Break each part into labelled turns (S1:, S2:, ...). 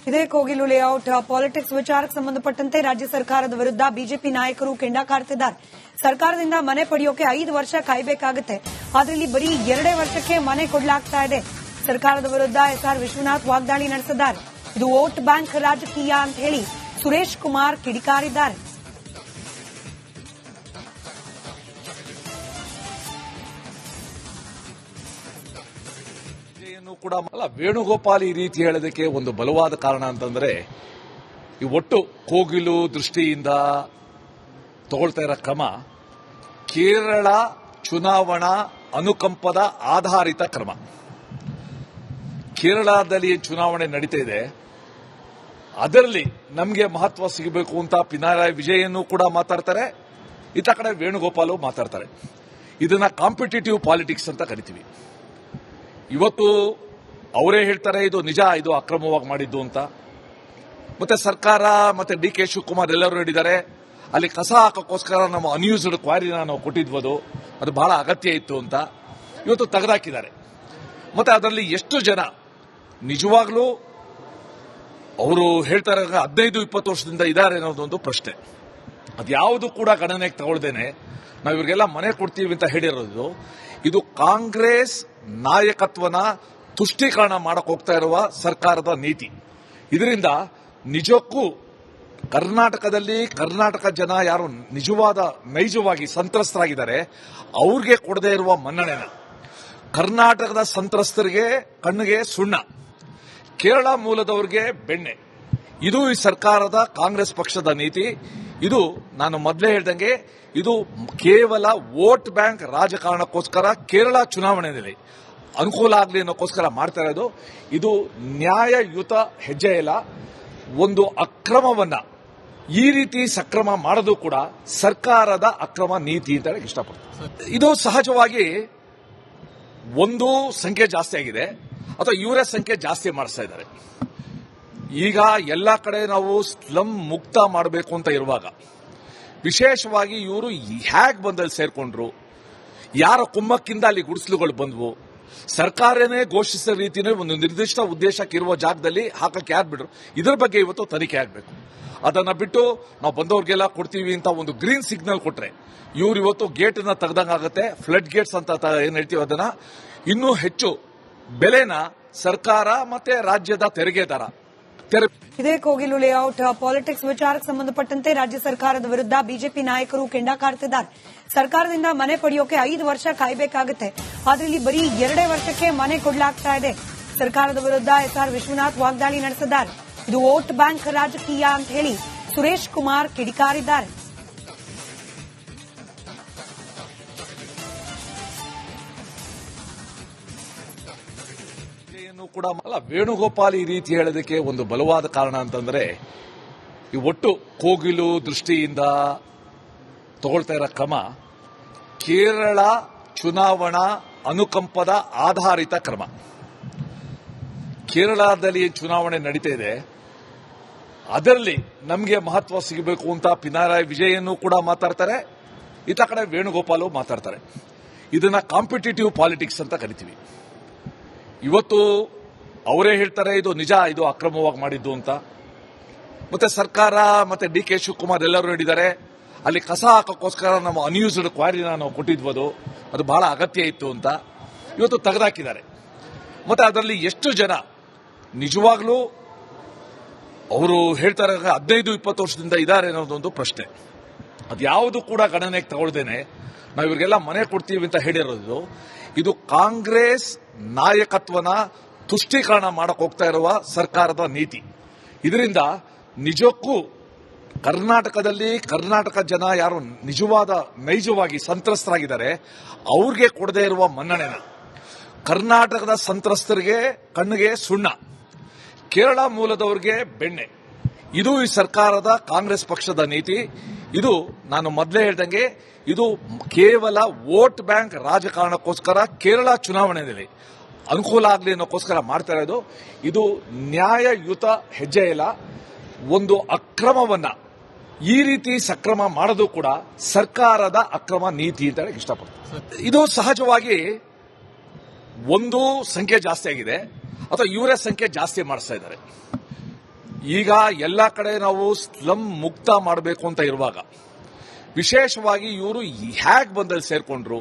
S1: ಇದೇ Kogilu layout politics ವಿಚಾರಕ್ಕೆ ಸಂಬಂಧಪಟ್ಟಂತೆ ರಾಜ್ಯ ಸರ್ಕಾರದ ವಿರುದ್ಧ ಬಿಜೆಪಿ ನಾಯಕರು ಕೆಂಡ ಕಾರ್ತಿದ್ದಾರೆ. ಸರ್ಕಾರದಿಂದ ಮನೆ ಪಡೆಯೋಕೆ 5 ವರ್ಷ ಕಾಯಬೇಕಾಗುತ್ತೆ. ಆದ್ರೆ ಇಲ್ಲಿ ಬರೀ 2 ವರ್ಷಕ್ಕೆ ಮನೆ ಕೊಡಲಾಗ್ತಾ ಇದೆ. ಸರ್ಕಾರದ ವಿರುದ್ಧ ಎಸ್ಆರ್ ವಿಶ್ವನಾಥ್ ವಾಗ್ದಾಳಿ ನಡೆಸಿದ್ದಾರೆ. ಇದು ವೋಟ್ ಬ್ಯಾಂಕ್ ರಾಜಕೀಯ ಅಂತ ಹೇಳಿ ಸುರೇಶ್ ಕುಮಾರ್ ಕಿಡಿಕಾರಿದ್ದಾರೆ.
S2: ಕೂಡ ವೇಣುಗೋಪಾಲ್ ಈ ರೀತಿ ಹೇಳೋದಕ್ಕೆ ಒಂದು ಬಲವಾದ ಕಾರಣ ಅಂತಂದ್ರೆ ಈ ಒಟ್ಟು ಕೋಗಿಲು ದೃಷ್ಟಿಯಿಂದ ತಗೊಳ್ತಾ ಇರೋ ಕ್ರಮ ಕೇರಳ ಚುನಾವಣಾ ಅನುಕಂಪದ ಆಧಾರಿತ ಕ್ರಮ. ಕೇರಳದಲ್ಲಿ ಚುನಾವಣೆ ನಡೀತಾ ಇದೆ, ಅದರಲ್ಲಿ ನಮಗೆ ಮಹತ್ವ ಸಿಗಬೇಕು ಅಂತ ಪಿನರಾಯಿ ವಿಜಯನ್ ಕೂಡ ಮಾತಾಡ್ತಾರೆ, ಇತ್ತ ಕಡೆ ವೇಣುಗೋಪಾಲ್ ಮಾತಾಡ್ತಾರೆ. ಇದನ್ನ ಕಾಂಪಿಟೇಟಿವ್ ಪಾಲಿಟಿಕ್ಸ್ ಅಂತ ಕರಿತೀವಿ. ಇವತ್ತು ಅವರೇ ಹೇಳ್ತಾರೆ ಇದು ನಿಜ, ಇದು ಅಕ್ರಮವಾಗಿ ಮಾಡಿದ್ದು ಅಂತ. ಮತ್ತೆ ಸರ್ಕಾರ ಮತ್ತೆ ಡಿ ಕೆ ಶಿವಕುಮಾರ್ ಎಲ್ಲರೂ ಹೇಳಿದ್ದಾರೆ ಅಲ್ಲಿ ಕಸ ಹಾಕೋಕ್ಕೋಸ್ಕರ ನಮ್ಮ ಅನ್ಯೂಸ್ಡ್ ಕ್ವಾರಿನ ನಾವು ಕೊಟ್ಟಿದ್ವದು, ಅದು ಬಹಳ ಅಗತ್ಯ ಇತ್ತು ಅಂತ ಇವತ್ತು ತೆಗೆದಾಕಿದ್ದಾರೆ. ಮತ್ತೆ ಅದರಲ್ಲಿ ಎಷ್ಟು ಜನ ನಿಜವಾಗ್ಲೂ ಅವರು ಹೇಳ್ತಾರೆ 15-20 ವರ್ಷದಿಂದ ಇದ್ದಾರೆ ಅನ್ನೋದೊಂದು ಪ್ರಶ್ನೆ. ಅದ್ಯಾವುದು ಕೂಡ ಗಣನೆಗೆ ತಗೊಳ್ದೇನೆ ನಾವು ಇವ್ರಿಗೆಲ್ಲ ಮನೆ ಕೊಡ್ತೀವಿ ಅಂತ ಹೇಳಿರೋದು ಇದು ಕಾಂಗ್ರೆಸ್ ನಾಯಕತ್ವನ ತುಷ್ಟೀಕರಣ ಮಾಡಕ್ ಹೋಗ್ತಾ ಇರುವ ಸರ್ಕಾರದ ನೀತಿ. ಇದರಿಂದ ನಿಜಕ್ಕೂ ಕರ್ನಾಟಕದಲ್ಲಿ ಕರ್ನಾಟಕ ಜನ ಯಾರು ನೈಜವಾಗಿ ಸಂತ್ರಸ್ತರಾಗಿದ್ದಾರೆ ಅವ್ರಿಗೆ ಕೊಡದೇ ಇರುವ ಮನ್ನಣೆನ, ಕರ್ನಾಟಕದ ಸಂತ್ರಸ್ತರಿಗೆ ಕಣ್ಣಿಗೆ ಸುಣ್ಣ, ಕೇರಳ ಮೂಲದವರಿಗೆ ಬೆಣ್ಣೆ, ಇದು ಈ ಸರ್ಕಾರದ ಕಾಂಗ್ರೆಸ್ ಪಕ್ಷದ ನೀತಿ. ಇದು ನಾನು ಮೊದಲೇ ಹೇಳ್ದಂಗೆ ಇದು ಕೇವಲ ವೋಟ್ ಬ್ಯಾಂಕ್ ರಾಜಕಾರಣಕ್ಕೋಸ್ಕರ ಕೇರಳ ಚುನಾವಣೆಯಲ್ಲಿ ಅನುಕೂಲ ಆಗಲಿ ಅನ್ನೋಕ್ಕೋಸ್ಕರ ಮಾಡ್ತಾ ಇರೋದು. ಇದು ನ್ಯಾಯಯುತ ಹೆಜ್ಜೆ ಇಲ್ಲ. ಒಂದು ಅಕ್ರಮವನ್ನ ಈ ರೀತಿ ಸಕ್ರಮ ಮಾಡೋದು ಕೂಡ ಸರ್ಕಾರದ ಅಕ್ರಮ ನೀತಿ ಅಂತ ಹೇಳಕ್ ಇಷ್ಟಪಡ್ತೀನಿ. ಇದು ಸಹಜವಾಗಿ ಒಂದು ಸಂಖ್ಯೆ ಜಾಸ್ತಿ ಆಗಿದೆ ಅಥವಾ ಇವರೇ ಸಂಖ್ಯೆ ಜಾಸ್ತಿ ಮಾಡಿಸ್ತಾ ಇದ್ದಾರೆ. ಈಗ ಎಲ್ಲ ಕಡೆ ನಾವು ಸ್ಲಮ್ ಮುಕ್ತ ಮಾಡಬೇಕು ಅಂತ ಇರುವಾಗ ವಿಶೇಷವಾಗಿ ಇವರು ಹ್ಯಾಗ್ ಬಂದಲ್ಲಿ ಸೇರ್ಕೊಂಡ್ರು, ಯಾರ ಕುಮ್ಮಕ್ಕಿಂದ ಅಲ್ಲಿ ಗುಡಿಸಲುಗಳು ಬಂದ್ವು, ಸರ್ಕಾರನೇ ಘೋಷಿಸಿದ ರೀತಿಯೇ ಒಂದು ನಿರ್ದಿಷ್ಟ ಉದ್ದೇಶಕ್ಕೆ ಇರುವ ಜಾಗದಲ್ಲಿ ಹಾಕಕ್ಕೆ ಯಾರು ಬಿಡ್ರು, ಇದರ ಬಗ್ಗೆ ಇವತ್ತು ತನಿಖೆ ಆಗಬೇಕು. ಅದನ್ನ ಬಿಟ್ಟು ನಾವು ಬಂದವ್ರಿಗೆಲ್ಲ ಕೊಡ್ತೀವಿ ಅಂತ ಒಂದು ಗ್ರೀನ್ ಸಿಗ್ನಲ್ ಕೊಟ್ರೆ ಇವ್ರು ಇವತ್ತು ಗೇಟ್ ಅನ್ನ ತೆಗೆದಂಗಾಗುತ್ತೆ. ಫ್ಲಡ್ ಗೇಟ್ಸ್ ಅಂತ ಏನ್ ಹೇಳ್ತೀವಿ ಅದನ್ನ ಇನ್ನೂ ಹೆಚ್ಚು ಬೆಲೆನ ಸರ್ಕಾರ ಮತ್ತೆ ರಾಜ್ಯದ ತೆರಿಗೆದಾರ
S1: ಇದೇ ಕೋಗಿಲು ಲೇಔಟ್ ಪಾಲಿಟಿಕ್ಸ್ ವಿಚಾರಕ್ಕೆ ಸಂಬಂಧಪಟ್ಟಂತೆ ರಾಜ್ಯ ಸರ್ಕಾರದ ವಿರುದ್ಧ ಬಿಜೆಪಿ ನಾಯಕರು ಕೆಂಡ ಕಾರ್ತಿದ್ದಾರೆ. ಸರ್ಕಾರದಿಂದ ಮನೆ ಪಡೆಯೋಕೆ 5 ವರ್ಷ ಕಾಯಬೇಕಾಗುತ್ತೆ. ಆದ್ರೆ ಇಲ್ಲಿ ಬರೀ 2 ವರ್ಷಕ್ಕೆ ಮನೆ ಕೊಡಲಾಗ್ತಾ ಇದೆ. ಸರ್ಕಾರದ ವಿರುದ್ಧ ಎಸ್ಆರ್ ವಿಶ್ವನಾಥ್ ವಾಗ್ದಾಳಿ ನಡೆಸಿದ್ದಾರೆ. ಇದು ವೋಟ್ ಬ್ಯಾಂಕ್ ರಾಜಕೀಯ ಅಂತ ಹೇಳಿ ಸುರೇಶ್ ಕುಮಾರ್ ಕಿಡಿಕಾರಿದ್ದಾರೆ.
S2: ಕೂಡ ವೇಣುಗೋಪಾಲ್ ಈ ರೀತಿ ಹೇಳೋದಕ್ಕೆ ಒಂದು ಬಲವಾದ ಕಾರಣ ಅಂತಂದ್ರೆ ಈ ಒಟ್ಟು ಕೋಗಿಲು ದೃಷ್ಟಿಯಿಂದ ತಗೊಳ್ತಾ ಇರೋ ಕ್ರಮ ಕೇರಳ ಚುನಾವಣಾ ಅನುಕಂಪದ ಆಧಾರಿತ ಕ್ರಮ. ಕೇರಳದಲ್ಲಿ ಚುನಾವಣೆ ನಡೀತಾ ಇದೆ, ಅದರಲ್ಲಿ ನಮಗೆ ಮಹತ್ವ ಸಿಗಬೇಕು ಅಂತ ಪಿನರಾಯಿ ವಿಜಯನ್ ಕೂಡ ಮಾತಾಡ್ತಾರೆ, ಇತ್ತ ಕಡೆ ವೇಣುಗೋಪಾಲ್ ಮಾತಾಡ್ತಾರೆ. ಇದನ್ನ ಕಾಂಪಿಟೇಟಿವ್ ಪಾಲಿಟಿಕ್ಸ್ ಅಂತ ಕರಿತೀವಿ. ಇವತ್ತು ಅವರೇ ಹೇಳ್ತಾರೆ ಇದು ನಿಜ, ಇದು ಅಕ್ರಮವಾಗಿ ಮಾಡಿದ್ದು ಅಂತ. ಮತ್ತೆ ಸರ್ಕಾರ ಮತ್ತೆ ಡಿ ಕೆ ಶಿವಕುಮಾರ್ ಎಲ್ಲರೂ ಹೇಳಿದ್ದಾರೆ ಅಲ್ಲಿ ಕಸ ಹಾಕೋಕ್ಕೋಸ್ಕರ ನಮ್ಮ ಅನ್ಯೂಸ್ಡ್ ಕ್ವಾರಿನ ನಾವು ಕೊಟ್ಟಿದ್ವದು, ಅದು ಬಹಳ ಅಗತ್ಯ ಇತ್ತು ಅಂತ ಇವತ್ತು ತೆಗೆದಾಕಿದ್ದಾರೆ. ಮತ್ತೆ ಅದರಲ್ಲಿ ಎಷ್ಟು ಜನ ನಿಜವಾಗ್ಲೂ ಅವರು ಹೇಳ್ತಾರೆ 15-20 ವರ್ಷದಿಂದ ಇದ್ದಾರೆ ಅನ್ನೋದೊಂದು ಪ್ರಶ್ನೆ. ಅದ್ಯಾವುದು ಕೂಡ ಗಣನೆಗೆ ತಗೊಳ್ದೇನೆ ನಾವು ಇವ್ರಿಗೆಲ್ಲ ಮನೆ ಕೊಡ್ತೀವಿ ಅಂತ ಹೇಳಿರೋದು ಇದು ಕಾಂಗ್ರೆಸ್ ನಾಯಕತ್ವನ ತುಷ್ಟೀಕರಣ ಮಾಡಕ್ ಹೋಗ್ತಾ ಇರುವ ಸರ್ಕಾರದ ನೀತಿ. ಇದರಿಂದ ನಿಜಕ್ಕೂ ಕರ್ನಾಟಕದಲ್ಲಿ ಕರ್ನಾಟಕ ಜನ ಯಾರು ನೈಜವಾಗಿ ಸಂತ್ರಸ್ತರಾಗಿದ್ದಾರೆ ಅವ್ರಿಗೆ ಕೊಡದೇ ಇರುವ ಮನ್ನಣೆನ, ಕರ್ನಾಟಕದ ಸಂತ್ರಸ್ತರಿಗೆ ಕಣ್ಣಿಗೆ ಸುಣ್ಣ, ಕೇರಳ ಮೂಲದವರಿಗೆ ಬೆಣ್ಣೆ, ಇದು ಈ ಸರ್ಕಾರದ ಕಾಂಗ್ರೆಸ್ ಪಕ್ಷದ ನೀತಿ. ಇದು ನಾನು ಮೊದಲೇ ಹೇಳ್ದಂಗೆ ಇದು ಕೇವಲ ವೋಟ್ ಬ್ಯಾಂಕ್ ರಾಜಕಾರಣಕ್ಕೋಸ್ಕರ ಕೇರಳ ಚುನಾವಣೆಯಲ್ಲಿ ಅನುಕೂಲ ಆಗಲಿ ಅನ್ನೋಕ್ಕೋಸ್ಕರ ಮಾಡ್ತಾ ಇರೋದು. ಇದು ನ್ಯಾಯಯುತ ಹೆಜ್ಜೆ ಇಲ್ಲ. ಒಂದು ಅಕ್ರಮವನ್ನ ಈ ರೀತಿ ಸಕ್ರಮ ಮಾಡೋದು ಕೂಡ ಸರ್ಕಾರದ ಅಕ್ರಮ ನೀತಿ ಅಂತ ಹೇಳಕ್ ಇಷ್ಟಪಡ್ತೀನಿ. ಇದು ಸಹಜವಾಗಿ ಒಂದು ಸಂಖ್ಯೆ ಜಾಸ್ತಿ ಆಗಿದೆ ಅಥವಾ ಇವರೇ ಸಂಖ್ಯೆ ಜಾಸ್ತಿ ಮಾಡಿಸ್ತಾ ಇದ್ದಾರೆ. ಈಗ ಎಲ್ಲ ಕಡೆ ನಾವು ಸ್ಲಂ ಮುಕ್ತ ಮಾಡಬೇಕು ಅಂತ ಇರುವಾಗ ವಿಶೇಷವಾಗಿ ಇವರು ಹ್ಯಾಗ್ ಬಂದಲ್ಲಿ ಸೇರ್ಕೊಂಡ್ರು,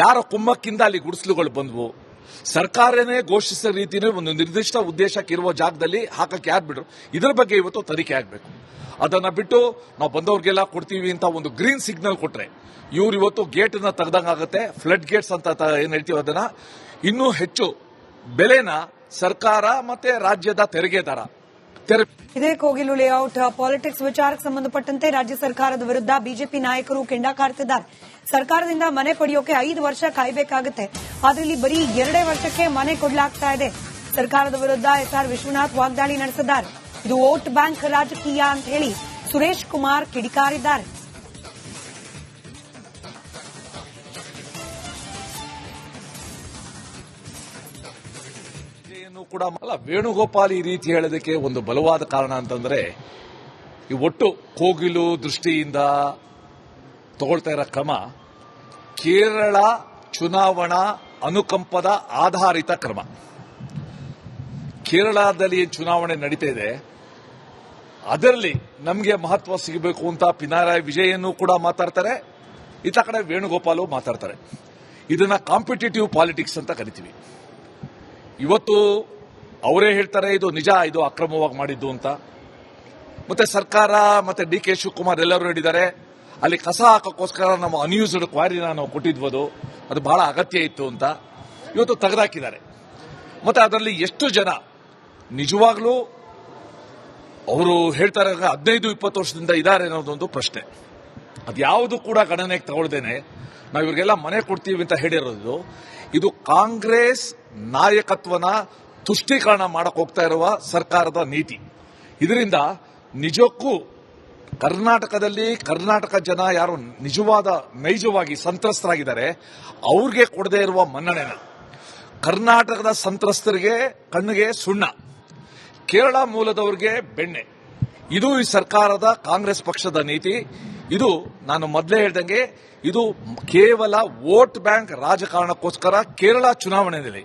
S2: ಯಾರ ಕುಮ್ಮಕ್ಕಿಂದ ಅಲ್ಲಿ ಗುಡಿಸಲುಗಳು ಬಂದವು, ಸರ್ಕಾರನೇ ಘೋಷಿಸಿದ ರೀತಿಯಲ್ಲಿ ಒಂದು ನಿರ್ದಿಷ್ಟ ಉದ್ದೇಶಕ್ಕೆ ಇರುವ ಜಾಗದಲ್ಲಿ ಹಾಕಕ್ಕೆ ಯಾರು ಬಿಡ್ರು, ಇದರ ಬಗ್ಗೆ ಇವತ್ತು ತನಿಖೆ ಆಗಬೇಕು. ಅದನ್ನ ಬಿಟ್ಟು ನಾವು ಬಂದವ್ರಿಗೆಲ್ಲ ಕೊಡ್ತೀವಿ ಅಂತ ಒಂದು ಗ್ರೀನ್ ಸಿಗ್ನಲ್ ಕೊಟ್ರೆ ಇವ್ರು ಇವತ್ತು ಗೇಟ್ ಅನ್ನ ತೆಗೆದಂಗಾಗುತ್ತೆ. ಫ್ಲಡ್ ಗೇಟ್ಸ್ ಅಂತ ಏನ್ ಹೇಳ್ತೀವಿ ಅದನ್ನ ಇನ್ನೂ ಹೆಚ್ಚು ಬೆಲೆನ ಸರ್ಕಾರ ಮತ್ತೆ ರಾಜ್ಯದ ತೆರಿಗೆದಾರ
S1: ಇದೇ ಕೋಗಿಲು ಲೇಔಟ್ ಪಾಲಿಟಿಕ್ಸ್ ವಿಚಾರಕ್ಕೆ ಸಂಬಂಧಪಟ್ಟಂತೆ ರಾಜ್ಯ ಸರ್ಕಾರದ ವಿರುದ್ಧ ಬಿಜೆಪಿ ನಾಯಕರು ಕೆಂಡ ಕಾರ್ತಿದ್ದಾರೆ. ಸರ್ಕಾರದಿಂದ ಮನೆ ಪಡೆಯೋಕೆ 5 ವರ್ಷ ಕಾಯಬೇಕಾಗುತ್ತೆ, ಆದ್ರೆ ಇಲ್ಲಿ ಬರೀ 2 ವರ್ಷಕ್ಕೆ ಮನೆ ಕೊಡಲಾಗ್ತಾ ಇದೆ. ಸರ್ಕಾರದ ವಿರುದ್ಧ ಎಸ್ಆರ್ ವಿಶ್ವನಾಥ್ ವಾಗ್ದಾಳಿ ನಡೆಸಿದ್ದಾರೆ. ಇದು ವೋಟ್ ಬ್ಯಾಂಕ್ ರಾಜಕೀಯ ಅಂತ ಹೇಳಿ ಸುರೇಶ್ ಕುಮಾರ್ ಕಿಡಿಕಾರಿದ್ದಾರೆ.
S2: ಕೂಡ ಅಲ್ಲ, ವೇಣುಗೋಪಾಲ್ ಈ ರೀತಿ ಹೇಳೋದಕ್ಕೆ ಒಂದು ಬಲವಾದ ಕಾರಣ ಅಂತಂದ್ರೆ ಈ ಒಟ್ಟು ಕೋಗಿಲು ದೃಷ್ಟಿಯಿಂದ ತಗೊಳ್ತಾ ಇರೋ ಕ್ರಮ ಕೇರಳ ಚುನಾವಣಾ ಅನುಕಂಪದ ಆಧಾರಿತ ಕ್ರಮ. ಕೇರಳದಲ್ಲಿ ಏನು ಚುನಾವಣೆ ನಡೀತಾ ಇದೆ ಅದರಲ್ಲಿ ನಮಗೆ ಮಹತ್ವ ಸಿಗಬೇಕು ಅಂತ ಪಿನಾರಾಯ್ ವಿಜಯನ್ ಕೂಡ ಮಾತಾಡ್ತಾರೆ, ಇತ್ತ ಕಡೆ ವೇಣುಗೋಪಾಲ್ ಮಾತಾಡ್ತಾರೆ. ಇದನ್ನ ಕಾಂಪಿಟೇಟಿವ್ ಪಾಲಿಟಿಕ್ಸ್ ಅಂತ ಕರಿತೀವಿ. ಇವತ್ತು ಅವರೇ ಹೇಳ್ತಾರೆ ಇದು ನಿಜ, ಇದು ಅಕ್ರಮವಾಗಿ ಮಾಡಿದ್ದು ಅಂತ. ಮತ್ತೆ ಸರ್ಕಾರ ಮತ್ತೆ ಡಿ ಕೆ ಶಿವಕುಮಾರ್ ಎಲ್ಲರೂ ಹೇಳಿದ್ದಾರೆ ಅಲ್ಲಿ ಕಸ ಹಾಕೋಕ್ಕೋಸ್ಕರ ನಮ್ಮ ಅನ್ಯೂಸ್ಡ್ ಕ್ವಾರಿನ ನಾವು ಕೊಟ್ಟಿದ್ವದು, ಅದು ಬಹಳ ಅಗತ್ಯ ಇತ್ತು ಅಂತ ಇವತ್ತು ತೆಗೆದಾಕಿದ್ದಾರೆ. ಮತ್ತೆ ಅದರಲ್ಲಿ ಎಷ್ಟು ಜನ ನಿಜವಾಗ್ಲೂ ಅವರು ಹೇಳ್ತಾರೆ 15-20 ವರ್ಷದಿಂದ ಇದ್ದಾರೆ ಅನ್ನೋದೊಂದು ಪ್ರಶ್ನೆ. ಅದ್ಯಾವುದು ಕೂಡ ಗಣನೆಗೆ ತಗೊಳ್ದೇನೆ ನಾವು ಇವ್ರಿಗೆಲ್ಲ ಮನೆ ಕೊಡ್ತೀವಿ ಅಂತ ಹೇಳಿರೋದು ಇದು ಕಾಂಗ್ರೆಸ್ ನಾಯಕತ್ವನ ತುಷ್ಟೀಕರಣ ಮಾಡಕ್ ಹೋಗ್ತಾ ಇರುವ ಸರ್ಕಾರದ ನೀತಿ. ಇದರಿಂದ ನಿಜಕ್ಕೂ ಕರ್ನಾಟಕದಲ್ಲಿ ಕರ್ನಾಟಕ ಜನ ಯಾರು ನೈಜವಾಗಿ ಸಂತ್ರಸ್ತರಾಗಿದ್ದಾರೆ ಅವ್ರಿಗೆ ಕೊಡದೇ ಇರುವ ಮನ್ನಣೆನ ಕರ್ನಾಟಕದ ಸಂತ್ರಸ್ತರಿಗೆ ಕಣ್ಣಿಗೆ ಸುಣ್ಣ, ಕೇರಳ ಮೂಲದವರಿಗೆ ಬೆಣ್ಣೆ. ಇದು ಈ ಸರ್ಕಾರದ ಕಾಂಗ್ರೆಸ್ ಪಕ್ಷದ ನೀತಿ. ಇದು ನಾನು ಮೊದಲೇ ಹೇಳ್ದಂಗೆ ಇದು ಕೇವಲ ವೋಟ್ ಬ್ಯಾಂಕ್ ರಾಜಕಾರಣಕ್ಕೋಸ್ಕರ ಕೇರಳ ಚುನಾವಣೆಯಲ್ಲಿ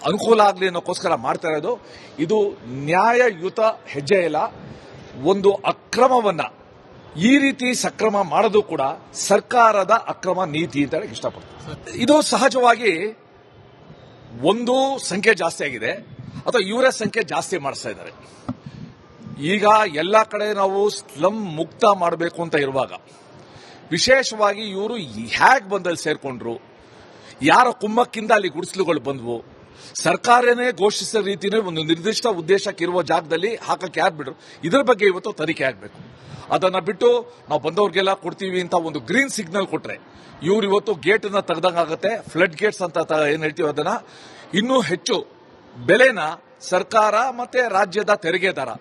S2: ಅನುಕೂಲ ಆಗಲಿ ಅನ್ನೋಕ್ಕೋಸ್ಕರ ಮಾಡ್ತಾ ಇರೋದು. ಇದು ನ್ಯಾಯಯುತ ಹೆಜ್ಜೆ ಇಲ್ಲ. ಒಂದು ಅಕ್ರಮವನ್ನ ಈ ರೀತಿ ಸಕ್ರಮ ಮಾಡೋದು ಕೂಡ ಸರ್ಕಾರದ ಅಕ್ರಮ ನೀತಿ ಅಂತ ಹೇಳಕ್ ಇಷ್ಟಪಡ್ತೀನಿ. ಇದು ಸಹಜವಾಗಿ ಒಂದು ಸಂಖ್ಯೆ ಜಾಸ್ತಿ ಆಗಿದೆ ಅಥವಾ ಇವರೇ ಸಂಖ್ಯೆ ಜಾಸ್ತಿ ಮಾಡಿಸ್ತಾ ಇದ್ದಾರೆ. ಈಗ ಎಲ್ಲ ಕಡೆ ನಾವು ಸ್ಲಂ ಮುಕ್ತ ಮಾಡಬೇಕು ಅಂತ ಇರುವಾಗ ವಿಶೇಷವಾಗಿ ಇವರು ಹ್ಯಾಗ್ ಬಂದಲ್ಲಿ ಸೇರ್ಕೊಂಡ್ರು, ಯಾರ ಕುಮ್ಮಕ್ಕಿಂದ ಅಲ್ಲಿ ಗುಡಿಸಲುಗಳು ಬಂದವು, ಸರ್ಕಾರನೇ ಘೋಷಿಸಿದ ರೀತಿಯಲ್ಲಿ ಒಂದು ನಿರ್ದಿಷ್ಟ ಉದ್ದೇಶಕ್ಕೆ ಇರುವ ಜಾಗದಲ್ಲಿ ಹಾಕಕ್ಕೆ ಯಾರು ಬಿಡ್ರು, ಇದರ ಬಗ್ಗೆ ಇವತ್ತು ತನಿಖೆ ಆಗಬೇಕು. ಅದನ್ನ ಬಿಟ್ಟು ನಾವು ಬಂದವ್ರಿಗೆಲ್ಲ ಕೊಡ್ತೀವಿ ಅಂತ ಒಂದು ಗ್ರೀನ್ ಸಿಗ್ನಲ್ ಕೊಟ್ರೆ ಇವ್ರು ಇವತ್ತು ಗೇಟ್ ಅನ್ನ ತೆಗೆದಂಗಾಗುತ್ತೆ. ಫ್ಲಡ್ ಗೇಟ್ಸ್ ಅಂತ ಏನ್ ಹೇಳ್ತೀವಿ ಅದನ್ನ ಇನ್ನೂ ಹೆಚ್ಚು ಬೆಲೆನ ಸರ್ಕಾರ ಮತ್ತೆ ರಾಜ್ಯದ ತೆರಿಗೆದಾರ